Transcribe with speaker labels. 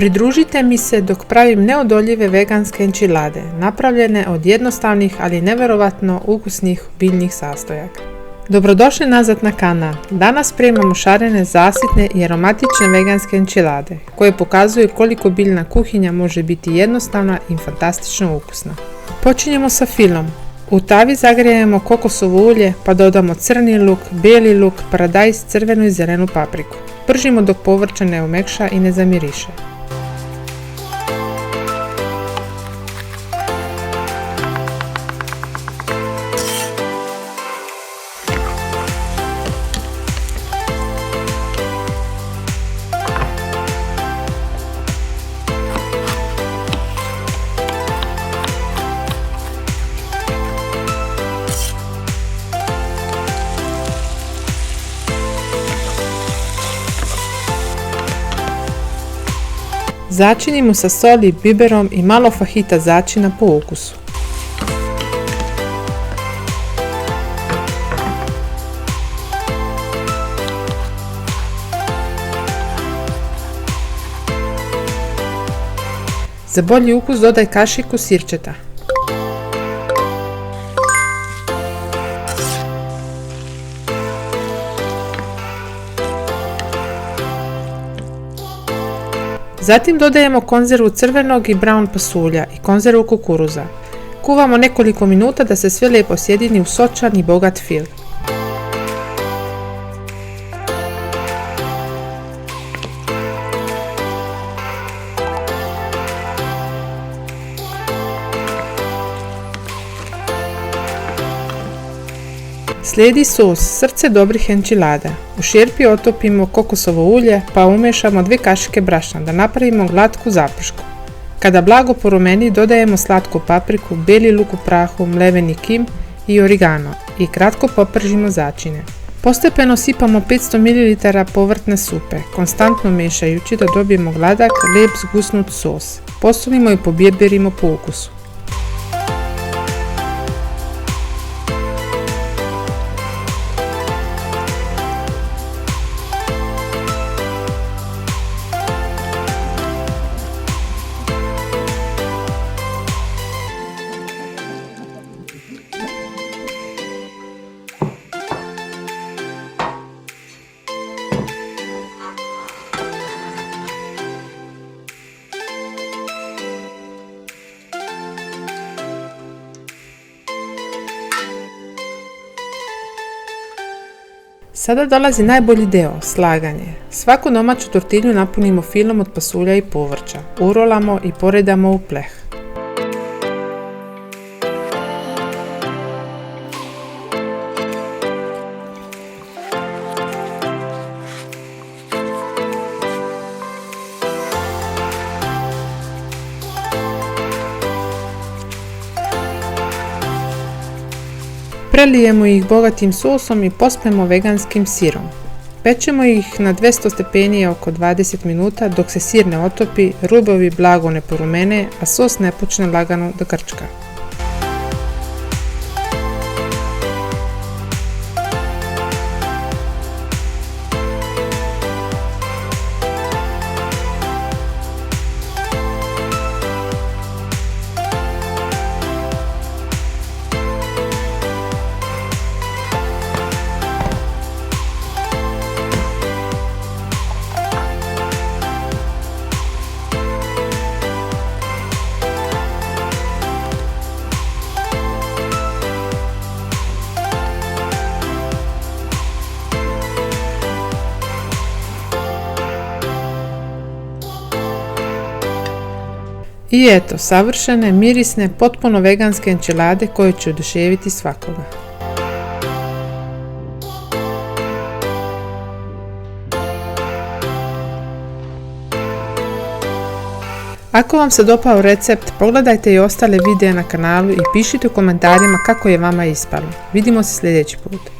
Speaker 1: Pridružite mi se dok pravim neodoljive veganske enčilade, napravljene od jednostavnih ali nevjerovatno ukusnih biljnih sastojaka. Dobrodošli nazad na kanal. Danas primamo šarene, zasitne i aromatične veganske enčilade, koje pokazuju koliko biljna kuhinja može biti jednostavna i fantastično ukusna. Počinjemo sa filom. U tavi zagrijemo kokosovo ulje pa dodamo crni luk, bijeli luk, paradajz, crvenu i zelenu papriku. Pržimo dok povrće ne omekša i ne zamiriše. Začinimo sa soli, biberom i malo fahita začina po ukusu. Za bolji ukus dodaj kašiku sirćeta. Zatim dodajemo konzervu crvenog i brown pasulja i konzervu kukuruza. Kuvamo nekoliko minuta da se sve lijepo sjedini u sočan i bogat fil. Slijedi sos, srce dobrih enčilada. U šerpi otopimo kokosovo ulje pa umiješamo 2 kašike brašna da napravimo glatku zapršku. Kada blago porumeni dodajemo slatku papriku, bijeli luk u prahu, mleveni kim i origano i kratko popržimo začine. Postepeno sipamo 500 ml povrtne supe, konstantno miješajući da dobijemo gladak, lijep zgusnut sos. Posolimo i pobjeberimo po ukusu. Sada dolazi najbolji dio, slaganje. Svaku domaću tortilju napunimo filom od pasulja i povrća. Urolamo i poredamo u pleh. Prelijemo ih bogatim sosom i pospemo veganskim sirom. Pečemo ih na 200 stepeni oko 20 minuta dok se sir ne otopi, rubovi blago ne porumene, a sos ne počne lagano da krčka. I eto, savršene, mirisne, potpuno veganske enčilade koje će oduševiti svakoga. Ako vam se dopao recept, pogledajte i ostale videe na kanalu i pišite u komentarima kako je vama ispalo. Vidimo se sljedeći put.